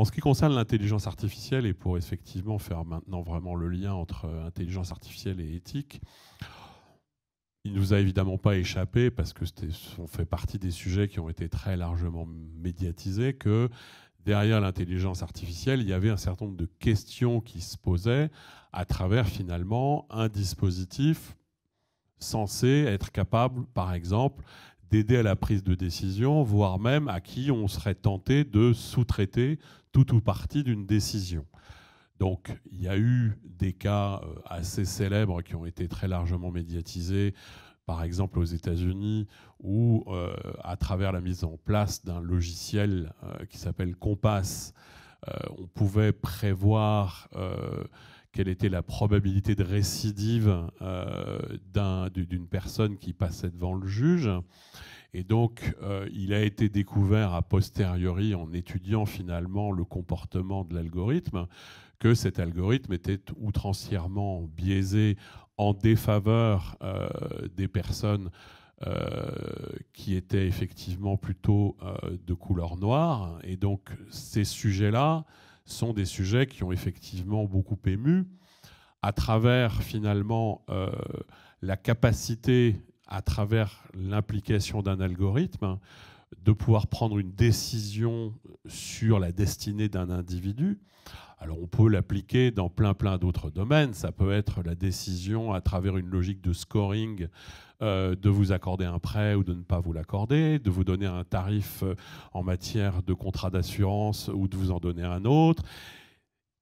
En ce qui concerne l'intelligence artificielle, et pour effectivement faire maintenant vraiment le lien entre intelligence artificielle et éthique, il ne nous a évidemment pas échappé, parce que on fait partie des sujets qui ont été très largement médiatisés, que derrière l'intelligence artificielle, il y avait un certain nombre de questions qui se posaient à travers finalement un dispositif censé être capable, par exemple, d'aider à la prise de décision, voire même à qui on serait tenté de sous-traiter tout ou partie d'une décision. Donc, il y a eu des cas assez célèbres qui ont été très largement médiatisés, par exemple aux États-Unis, où, à travers la mise en place d'un logiciel qui s'appelle Compass, on pouvait prévoir quelle était la probabilité de récidive d'une personne qui passait devant le juge. Et donc, il a été découvert a posteriori, en étudiant finalement le comportement de l'algorithme, que cet algorithme était outrancièrement biaisé en défaveur des personnes qui étaient effectivement plutôt de couleur noire. Et donc, ces sujets-là sont des sujets qui ont effectivement beaucoup ému à travers finalement la capacité, à travers l'implication d'un algorithme, de pouvoir prendre une décision sur la destinée d'un individu. Alors on peut l'appliquer dans plein d'autres domaines. Ça peut être la décision à travers une logique de scoring de vous accorder un prêt ou de ne pas vous l'accorder, de vous donner un tarif en matière de contrat d'assurance ou de vous en donner un autre.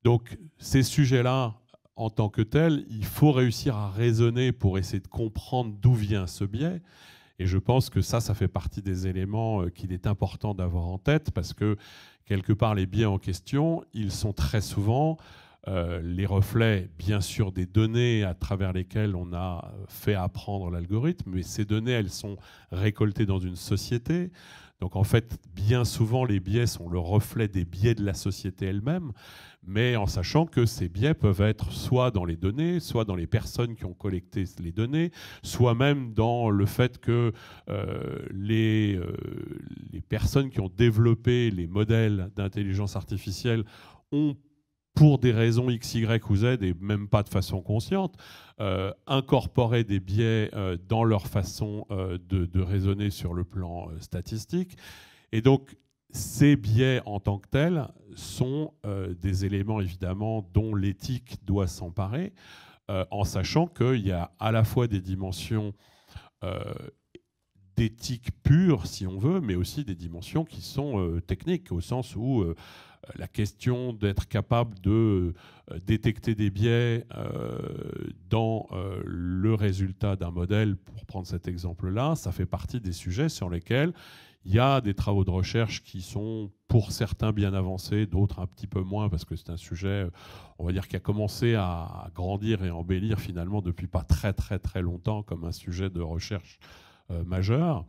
Donc ces sujets-là, en tant que tels, il faut réussir à raisonner pour essayer de comprendre d'où vient ce biais. Et je pense que ça fait partie des éléments qu'il est important d'avoir en tête, parce que quelque part, les biais en question, ils sont très souvent les reflets, bien sûr, des données à travers lesquelles on a fait apprendre l'algorithme, mais ces données, elles sont récoltées dans une société. Donc en fait, bien souvent, les biais sont le reflet des biais de la société elle-même, mais en sachant que ces biais peuvent être soit dans les données, soit dans les personnes qui ont collecté les données, soit même dans le fait que les personnes qui ont développé les modèles d'intelligence artificielle ont, pour des raisons X, Y ou Z, et même pas de façon consciente, incorporer des biais dans leur façon de raisonner sur le plan statistique. Et donc, ces biais en tant que tels sont des éléments, évidemment, dont l'éthique doit s'emparer, en sachant qu'il y a à la fois des dimensions d'éthique pure, si on veut, mais aussi des dimensions qui sont techniques, au sens où la question d'être capable de détecter des biais dans le résultat d'un modèle, pour prendre cet exemple-là, ça fait partie des sujets sur lesquels il y a des travaux de recherche qui sont, pour certains, bien avancés, d'autres un petit peu moins, parce que c'est un sujet, on va dire, qui a commencé à grandir et embellir finalement depuis pas très longtemps comme un sujet de recherche majeur.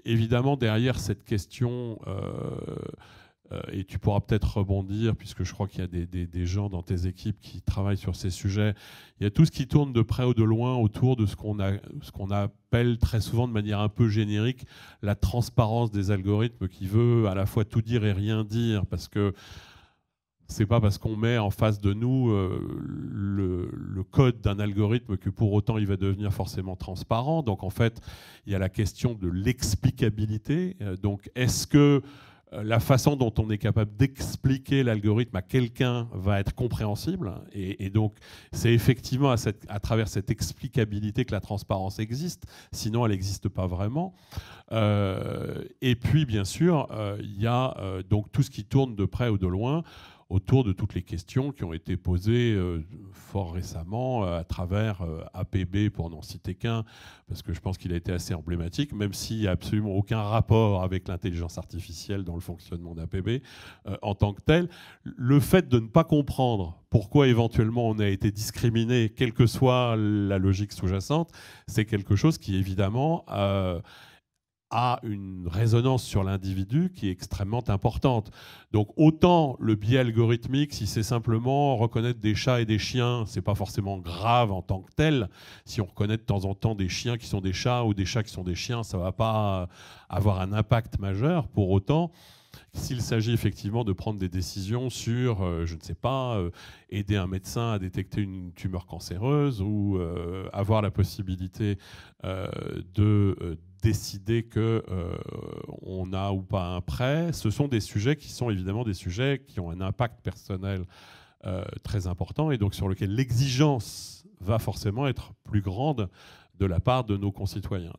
Évidemment, derrière cette question, et tu pourras peut-être rebondir, puisque je crois qu'il y a des gens dans tes équipes qui travaillent sur ces sujets, il y a tout ce qui tourne de près ou de loin autour de ce qu'on appelle très souvent de manière un peu générique la transparence des algorithmes, qui veut à la fois tout dire et rien dire, parce que c'est pas parce qu'on met en face de nous le code d'un algorithme que pour autant il va devenir forcément transparent. Donc en fait, il y a la question de l'explicabilité. Donc est-ce que la façon dont on est capable d'expliquer l'algorithme à quelqu'un va être compréhensible, et donc c'est effectivement à travers cette explicabilité que la transparence existe, sinon elle n'existe pas vraiment. Et puis bien sûr, il y a donc tout ce qui tourne de près ou de loin autour de toutes les questions qui ont été posées fort récemment à travers APB, pour n'en citer qu'un, parce que je pense qu'il a été assez emblématique, même s'il n'y a absolument aucun rapport avec l'intelligence artificielle dans le fonctionnement d'APB en tant que tel. Le fait de ne pas comprendre pourquoi éventuellement on a été discriminé, quelle que soit la logique sous-jacente, c'est quelque chose qui évidemment a une résonance sur l'individu qui est extrêmement importante. Donc autant le biais algorithmique, si c'est simplement reconnaître des chats et des chiens, c'est pas forcément grave en tant que tel. Si on reconnaît de temps en temps des chiens qui sont des chats ou des chats qui sont des chiens, ça va pas avoir un impact majeur. Pour autant, S'il s'agit effectivement de prendre des décisions sur, je ne sais pas, aider un médecin à détecter une tumeur cancéreuse ou avoir la possibilité de décider qu'on a ou pas un prêt, ce sont des sujets qui sont évidemment des sujets qui ont un impact personnel très important et donc sur lequel l'exigence va forcément être plus grande de la part de nos concitoyens.